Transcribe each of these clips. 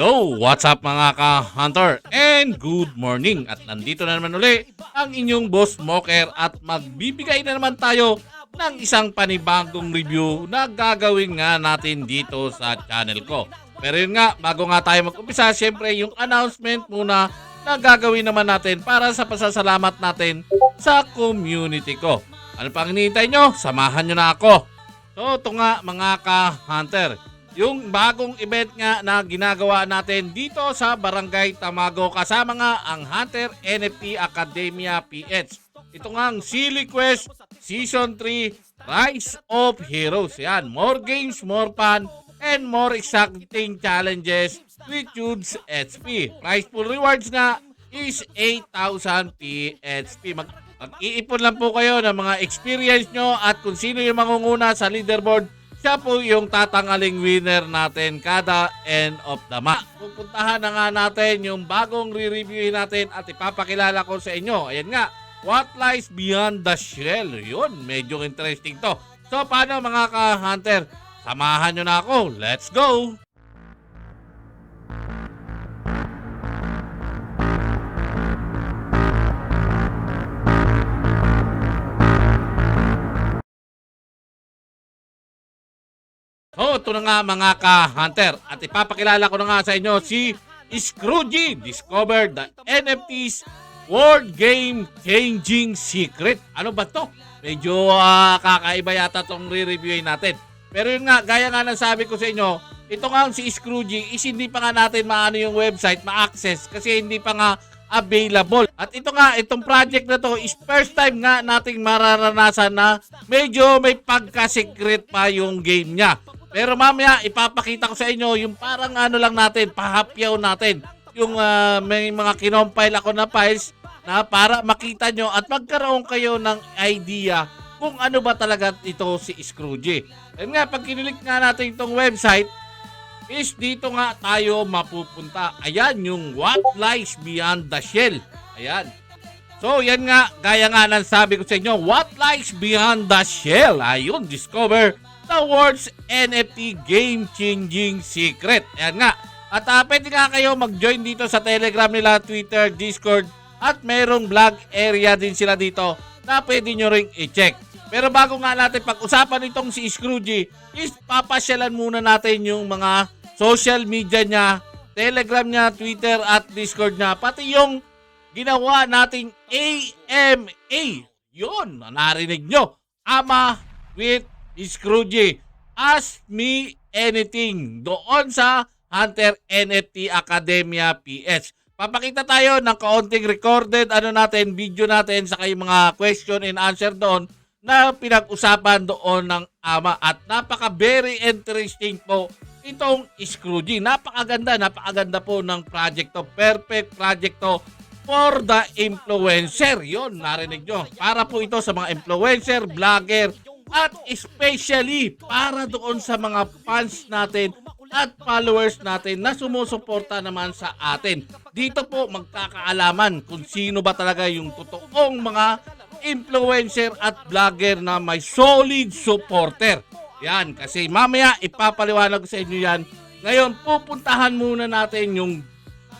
Hello, what's up mga ka-hunter? And good morning! At nandito na naman uli ang inyong Boss Smoker at magbibigay na naman tayo ng isang panibagong review na gagawin nga natin dito sa channel ko. Pero yun nga, bago nga tayo mag-umpisa, syempre yung announcement muna na gagawin naman natin para sa pasasalamat natin sa community ko. Ano pang hinihintay nyo? Samahan nyo na ako. So ito nga mga ka-hunter, yung bagong event nga na ginagawa natin dito sa Barangay Tamago kasama nga ang Hunter NFT Academia PH. Ito nga ang Silly Quest Season 3 Rise of Heroes. Yan, more games, more fun, and more exciting challenges with huge HP. Prize pool rewards nga is 8,000 PHP. Mag-iipon lang po kayo ng mga experience nyo at kung sino yung mangunguna sa leaderboard, siya po yung tatangaling winner natin kada end of the month. Pupuntahan na nga natin yung bagong re-reviewin natin at ipapakilala ko sa inyo. Ayan nga, What Lies Beyond the Shell. Yun, medyo interesting to. So paano mga ka-hunter? Samahan nyo na ako. Let's go! So, ito na nga mga ka-hunter at ipapakilala ko na nga sa inyo si Scroogy discovered the NFT's World Game Changing Secret. Ano ba to? Medyo kakaiba yata itong re-reviewin natin. Pero yun nga, gaya nga ng sabi ko sa inyo, ito nga si Scroogy is hindi pa nga natin maano yung website, ma-access kasi hindi pa nga available. At ito nga, itong project na to is first time nga nating mararanasan na medyo may pagka-secret pa yung game niya. Pero mamaya ipapakita ko sa inyo yung parang ano lang natin, pahapyaw natin. Yung may mga kinompile ako na files na para makita nyo at magkaroon kayo ng idea kung ano ba talaga ito si Scroogy. Ayun nga, pag kinilik nga natin itong website, is dito nga tayo mapupunta. Ayan, yung What Lies Beyond the Shell. Ayan. So, yan nga, gaya nga ng sabi ko sa inyo, What Lies Beyond the Shell. Ayun, discover the world's NFT game-changing secret. Ayan nga. At pwede nga kayo mag-join dito sa Telegram nila, Twitter, Discord, at merong blog area din sila dito na pwede nyo ring i-check. Pero bago nga natin pag-usapan itong si Scroogy, is papasyalan muna natin yung mga social media niya, Telegram niya, Twitter, at Discord niya, pati yung ginawa nating AMA. Yun, narinig nyo. Ama with Scroogy. Ask Me Anything doon sa Hunter NFT Academia PH. Papakita tayo ng kaunting recorded video natin sa kayong mga question and answer doon na pinag-usapan doon ng ama. At napaka very interesting po itong Scroogy. Napakaganda po ng project to. Perfect project to for the influencer. Yun, narinig nyo. Para po ito sa mga influencer, vlogger, at especially para doon sa mga fans natin at followers natin na sumusuporta naman sa atin. Dito po magkakaalaman kung sino ba talaga yung totoong mga influencer at vlogger na may solid supporter. Yan, kasi mamaya ipapaliwanag sa inyo yan. Ngayon, pupuntahan muna natin yung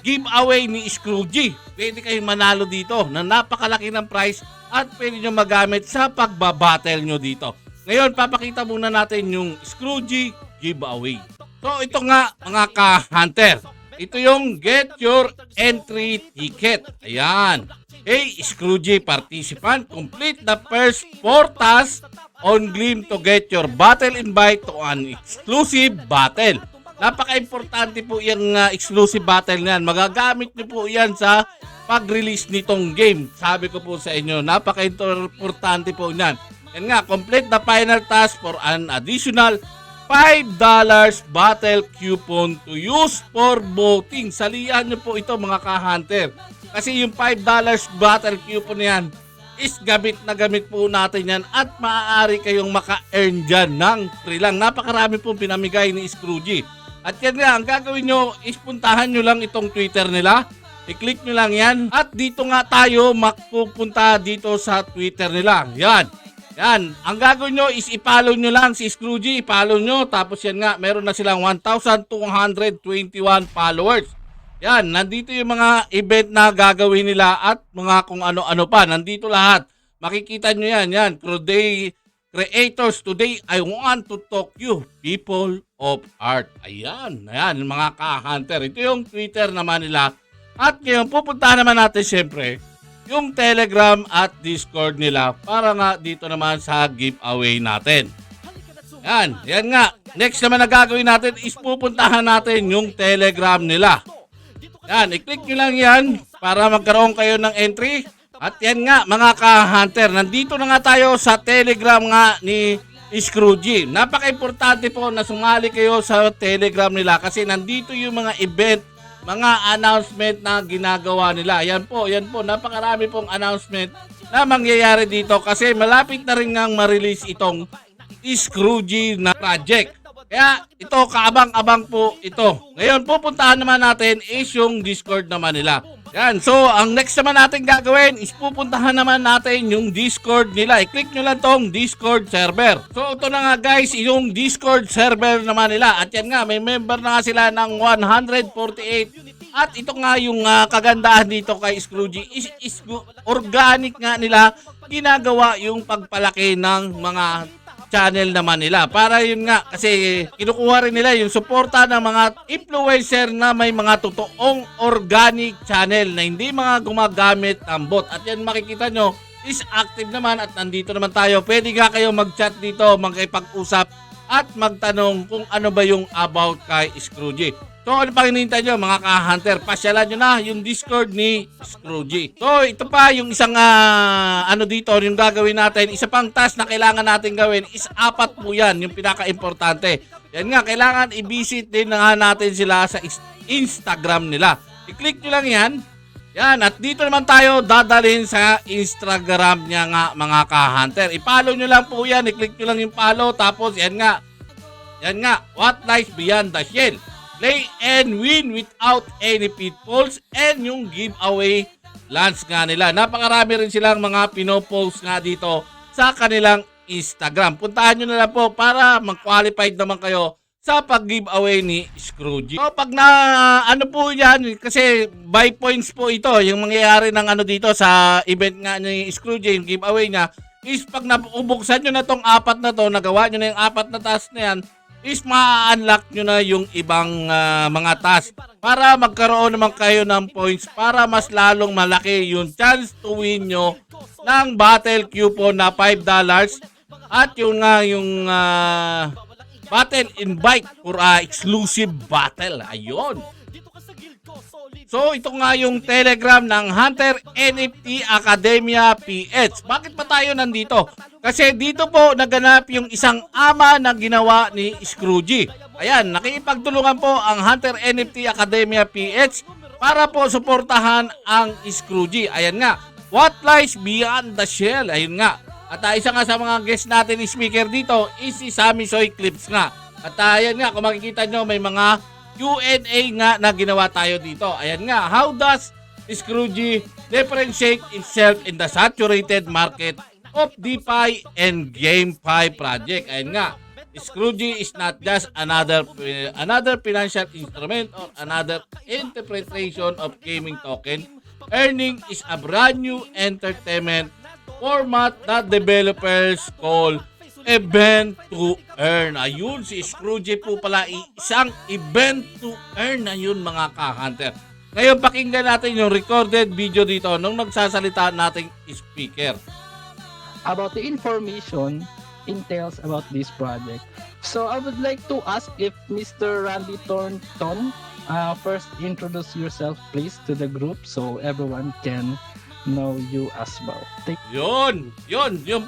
giveaway ni Scroogy. Pwede kayong manalo dito na napakalaki ng prize at pwede nyo magamit sa pagbabattle nyo dito. Ngayon, papakita muna natin yung Scroogy giveaway. So, ito nga mga ka-hunter. Ito yung get your entry ticket. Ayan. Hey, Scroogy participant, complete the first 4 tasks on Gleam to get your battle invite to an exclusive battle. Napaka-importante po yung exclusive battle niyan. Magagamit niyo po yan sa pag-release nitong game. Sabi ko po sa inyo, napaka-importante po niyan. Yan nga, complete the final task for an additional $5 battle coupon to use for voting. Salihan niyo po ito mga ka-hunter. Kasi yung $5 battle coupon na yan is gamit na gamit po natin yan at maaari kayong maka-earn dyan ng free lang. Napakarami pong pinamigay ni Scroogy. At yan nga, ang gagawin nyo is puntahan nyo lang itong Twitter nila. I-click nyo lang yan. At dito nga tayo mapupunta dito sa Twitter nila. Yan. Yan, ang gagawin nyo is i-follow nyo lang si Scroogy, i-follow nyo, tapos yan nga, meron na silang 1,221 followers. Yan, nandito yung mga event na gagawin nila at mga kung ano-ano pa, nandito lahat. Makikita nyo yan, Today Creators, today I want to talk you, people of art. Ayan, mga ka-hunter. Ito yung Twitter naman nila. At ngayon, pupuntahan naman natin siyempre yung Telegram at Discord nila para nga dito naman sa giveaway natin. Yan nga. Next naman na gagawin natin is pupuntahan natin yung Telegram nila. Yan, i-click nyo lang yan para magkaroon kayo ng entry. At yan nga mga ka-hunter, nandito na nga tayo sa Telegram nga ni Scroogy. Napaka-importante po na sumali kayo sa Telegram nila kasi nandito yung mga event, mga announcement na ginagawa nila. Yan po, napakarami pong announcement na mangyayari dito kasi malapit na rin ngang ma-release itong Scroogy na project. Kaya ito, kaabang-abang po ito. Ngayon, pupuntahan naman natin is yung Discord naman nila. Yan, so ang next naman natin gagawin is pupuntahan naman natin yung Discord nila. I-click nyo lang tong Discord server. So ito na nga guys, yung Discord server naman nila. At yan nga, may member na nga sila ng 148. At ito nga yung kagandahan dito kay Scroogy is organic nga nila ginagawa yung pagpalaki ng mga channel naman nila. Para yun nga, kasi kinukuha rin nila yung suporta ng mga influencer na may mga totoong organic channel na hindi mga gumagamit ng bot. At yan makikita nyo is active naman at nandito naman tayo. Pwede nga kayo mag-chat dito, magkipag-usap at magtanong kung ano ba yung about kay Scroogy. So ano pang hinihintay nyo mga ka-hunter? Pasyalan nyo na yung Discord ni Scroogy. So ito pa yung isang dito yung gagawin natin. Isa pang task na kailangan natin gawin is 4 po yan. Yung pinaka-importante. Yan nga, kailangan i-visit din nga natin sila sa Instagram nila. I-click nyo lang yan. Yan, at dito naman tayo dadalhin sa Instagram niya nga mga ka-hunter. I-follow nyo lang po yan. I-click nyo lang yung follow. Tapos yan nga, what lies beyond the shell. Play and win without any pitfalls and yung giveaway lands nga nila. Napakarami rin silang mga pinopost nga dito sa kanilang Instagram. Puntahan nyo na lang po para mag-qualified naman kayo sa pag-giveaway ni Scroogy. So pag po yan, kasi by points po ito, yung mangyayari ng dito sa event nga ni Scroogy, yung giveaway niya, is pag nabuksan nyo na tong 4 na to, nagawa nyo na yung 4 na task na yan, is ma-unlock nyo na yung ibang mga task para magkaroon naman kayo ng points para mas lalong malaki yung chance to win nyo ng battle coupon na $5 at yung battle invite for exclusive battle. Ayun. So ito nga yung Telegram ng Hunter NFT Academia PH. Bakit pa tayo nandito? Kasi dito po naganap yung isang ama na ginawa ni Scroogy. Ayan, nakikipagtulungan po ang Hunter NFT Academia PH para po suportahan ang Scroogy. Ayan nga, what lies beyond the shell. Ayun nga. At isa nga sa mga guest natin speaker dito is si Sammy Soy Clips nga. At ayan nga, kung makikita nyo may mga Q&A nga na ginawa tayo dito. Ayan nga, how does Scroogy differentiate itself in the saturated market of DeFi and GameFi project? Ayan nga, Scroogy is not just another financial instrument or another interpretation of gaming token. Earning is a brand new entertainment format that developers call event to earn. Ayun, si Scroogy po pala isang event to earn na yun mga ka-hunter. Ngayon pakinggan natin yung recorded video dito nung nagsasalita nating speaker. About the information entails about this project. So I would like to ask if Mr. Randy Thornton first introduce yourself please to the group so everyone can know you as well. Yun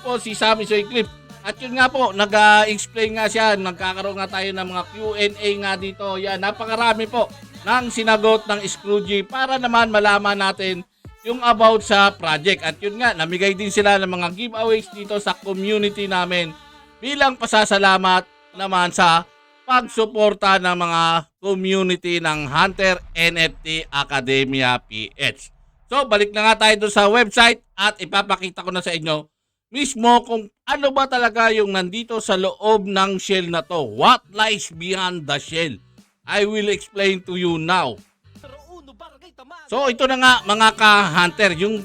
po si Sammy Soy Clip. At yun nga po, nag-explain nga siya, nagkakaroon nga tayo ng mga Q&A nga dito. Yan, napakarami po ng sinagot ng Scroogy para naman malaman natin yung about sa project. At yun nga, namigay din sila ng mga giveaways dito sa community namin bilang pasasalamat naman sa pagsuporta ng mga community ng Hunter NFT Academia PH. So, balik na nga tayo doon sa website at ipapakita ko na sa inyo mismo kung ano ba talaga yung nandito sa loob ng shell na to? What lies beyond the shell? I will explain to you now. So ito na nga mga ka-hunter, yung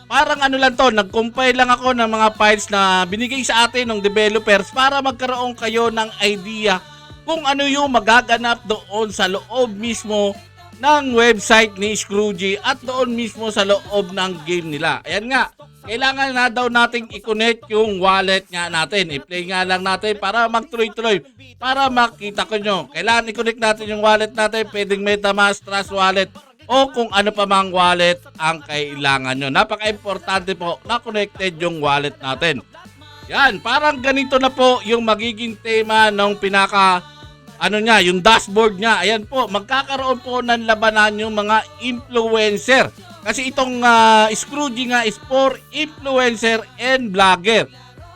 parang ano lang to, nag-compile lang ako ng mga files na binigay sa atin ng developers para magkaroon kayo ng idea kung ano yung magaganap doon sa loob mismo ng website ni Scroogy at doon mismo sa loob ng game nila. Ayan nga, kailangan na daw nating i-connect yung wallet nga natin. I-play nga lang natin para magtuloy-tuloy, para makita ko nyo. Kailangan i-connect natin yung wallet natin, pwedeng MetaMask, Trust Wallet, o kung ano pa mang wallet ang kailangan nyo. Napaka-importante po na connected yung wallet natin. Yan, parang ganito na po yung magiging tema ng yung dashboard niya. Ayan po, magkakaroon po ng labanan yung mga influencer. Kasi itong Scroogy nga is for influencer and vlogger.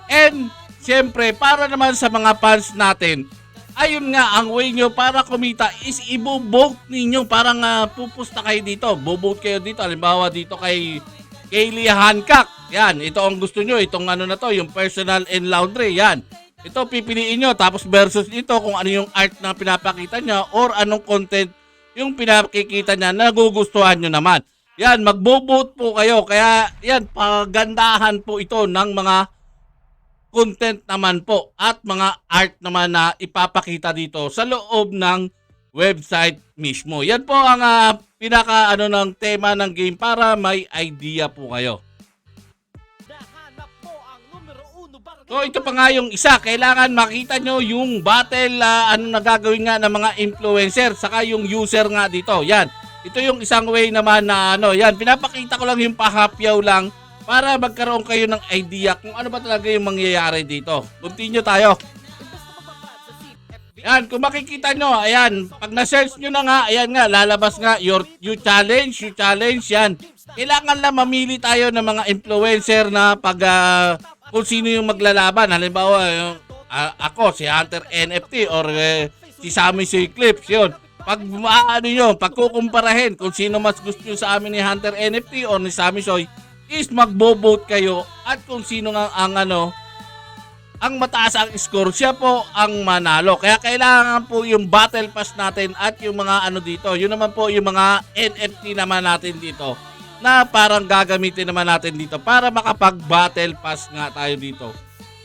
And siyempre, para naman sa mga fans natin, ayun nga, ang way nyo para kumita is i-vote ninyo. Parang pupusta kayo dito. Vote kayo dito. Halimbawa dito kay Kaylee Hancock. Yan, ito ang gusto nyo. Itong ano na to, yung personal and laundry. Yan. Ito pipiliin nyo. Tapos versus ito kung ano yung art na pinapakita niya or anong content yung pinapakikita niya na nagugustuhan nyo naman. Yan, magbo-vote po kayo. Kaya yan, pagandahan po ito ng mga content naman po at mga art naman na ipapakita dito sa loob ng website mismo. Yan po ang pinaka ng tema ng game para may idea po kayo. So ito pa nga yung isa, kailangan makita nyo yung battle nagagawin nga ng mga influencer saka yung user nga dito. Yan. Ito yung isang way naman na yan, pinapakita ko lang yung pahapyaw lang para magkaroon kayo ng idea kung ano ba talaga yung mangyayari dito. Continue tayo. Yan, kung makikita nyo, ayan, pag na-search nyo na nga, ayan nga, lalabas nga, you challenge, yan. Kailangan lang mamili tayo ng mga influencer na pag kung sino yung maglalaban. Halimbawa, ako, si Hunter NFT or si Sammy Soy Clips, yun. Pag pagkukumparahin kung sino mas gusto nyo sa amin ni Hunter NFT or ni Sammy Soy, is magbo-vote kayo at kung sino nga ang mataas ang score, siya po ang manalo. Kaya kailangan po yung battle pass natin at yung mga dito, yun naman po yung mga NFT naman natin dito na parang gagamitin naman natin dito para makapag-battle pass nga tayo dito.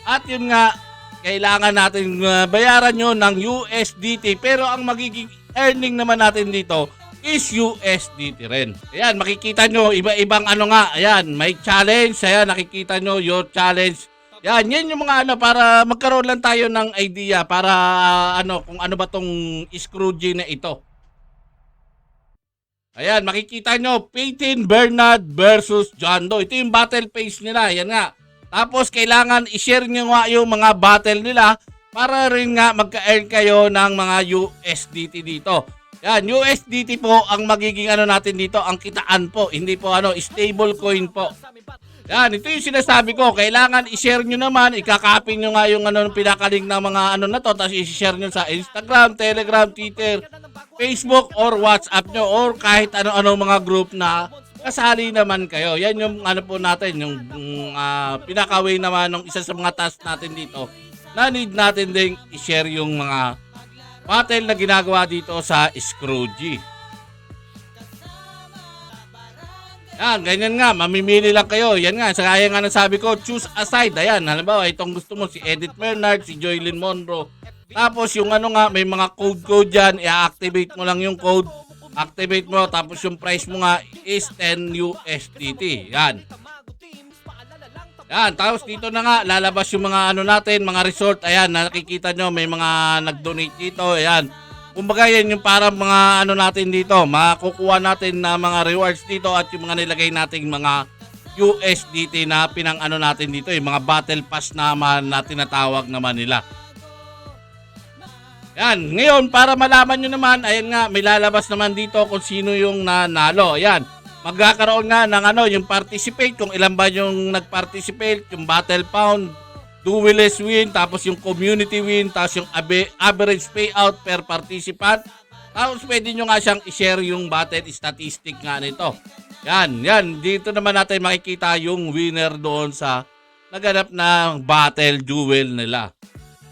At yun nga, kailangan natin bayaran nyo ng USDT pero ang magiging earning naman natin dito is USDT rin. Ayan, makikita nyo, iba-ibang ayan, may challenge, ayan, nakikita nyo your challenge. Yan yung mga para magkaroon lang tayo ng idea para kung ano ba tong Scroogy na ito. Ayan, makikita nyo, Peyton Bernard versus John Doe. Ito yung battle phase nila, yan nga. Tapos kailangan i-share nyo nga yung mga battle nila para rin nga magka-earn kayo ng mga USDT dito. Yan, USDT po ang magiging natin dito, ang kitaan po, hindi po stable coin po. Yan, ito yung sinasabi ko, kailangan i-share nyo naman, ikakopy nyo nga yung pinakaling ng mga na to, tapos i-share nyo sa Instagram, Telegram, Twitter, Facebook, or WhatsApp nyo, or kahit ano mga group na kasali naman kayo. Yan yung po natin, yung pinaka-way naman ng isa sa mga task natin dito, na need natin ding i-share yung mga battle na ginagawa dito sa Scroogy. Yan, ganyan nga, mamimili lang kayo. Yan nga, kaya nga nasabi ko, choose a side. Ayan, halimbawa, itong gusto mo, si Edith Bernard, si Joylyn Monroe. Tapos yung may mga code dyan, i-activate mo lang yung code. Activate mo, tapos yung price mo nga is 10 USDT. Yan. Yan, tapos dito na nga, lalabas yung mga natin, mga resort. Ayan, nakikita nyo, may mga nag-donate dito. Ayan. Kumbaga yan yung parang mga natin dito, makukuha natin na mga rewards dito at yung mga nilagay nating mga USDT na pinang natin dito, yung mga battle pass naman na tinatawag naman nila. Yan, ngayon para malaman nyo naman, ayan nga, may lalabas naman dito kung sino yung nanalo. Ayan, magkakaroon nga ng yung participate, kung ilan ba yung nag-participate, yung battle pound, duelist win, tapos yung community win, tapos yung average payout per participant. Tapos pwede nyo nga siyang i-share yung battle statistic nga nito. Yan. Dito naman natin makikita yung winner doon sa naganap ng battle duel nila.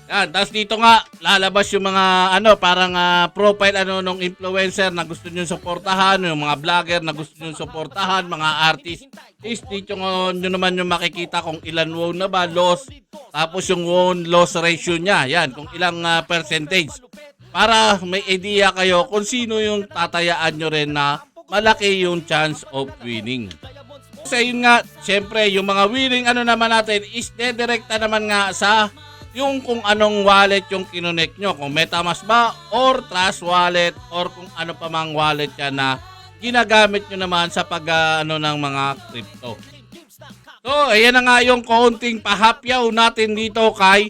Yan, tapos dito nga lalabas yung mga parang profile nung influencer na gusto niyo suportahan, yung mga vlogger na gusto niyo suportahan, mga artist. Is dito nyo naman yung makikita kung ilan won na ba, loss, tapos yung won loss ratio niya. Yan, kung ilang percentage. Para may idea kayo kung sino yung tatayaan nyo rin na malaki yung chance of winning. Kasi yun nga, syempre yung mga winning naman natin is dedirekta naman nga sa yung kung anong wallet yung kinonek nyo. Kung MetaMask ba or Trust Wallet or kung ano pa mang wallet yan na ginagamit nyo naman sa pag ng mga crypto. So, ayan na nga yung kaunting pahapyaw natin dito kay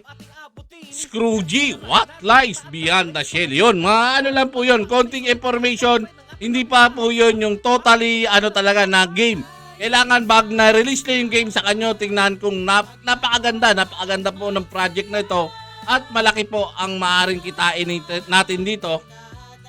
Scroogy. What lies beyond the shell? Yun, mga lang po yun. Konting information. Hindi pa po yun yung totally talaga na game. Kailangan bag na-release na yung game sa kanyo, tingnan kung napakaganda po ng project na ito at malaki po ang maaaring kitain natin dito.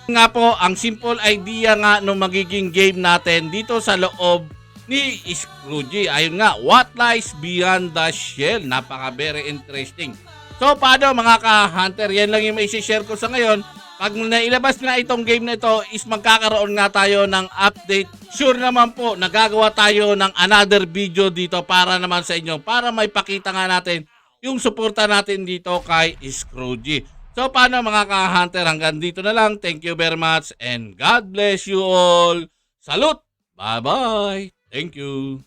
Nga po, ang simple idea nga ng magiging game natin dito sa loob ni Scroogy. Ayun nga, what lies beyond the shell. Napaka very interesting. So, paano mga ka-hunter? Yan lang yung may share ko sa ngayon. Pag nailabas na itong game na ito is magkakaroon nga tayo ng update. Sure naman po, nagagawa tayo ng another video dito para naman sa inyo. Para may pakita nga natin yung suporta natin dito kay Scroogy. So paano mga ka-hunter, hanggang dito na lang. Thank you very much and God bless you all. Salute! Bye-bye! Thank you!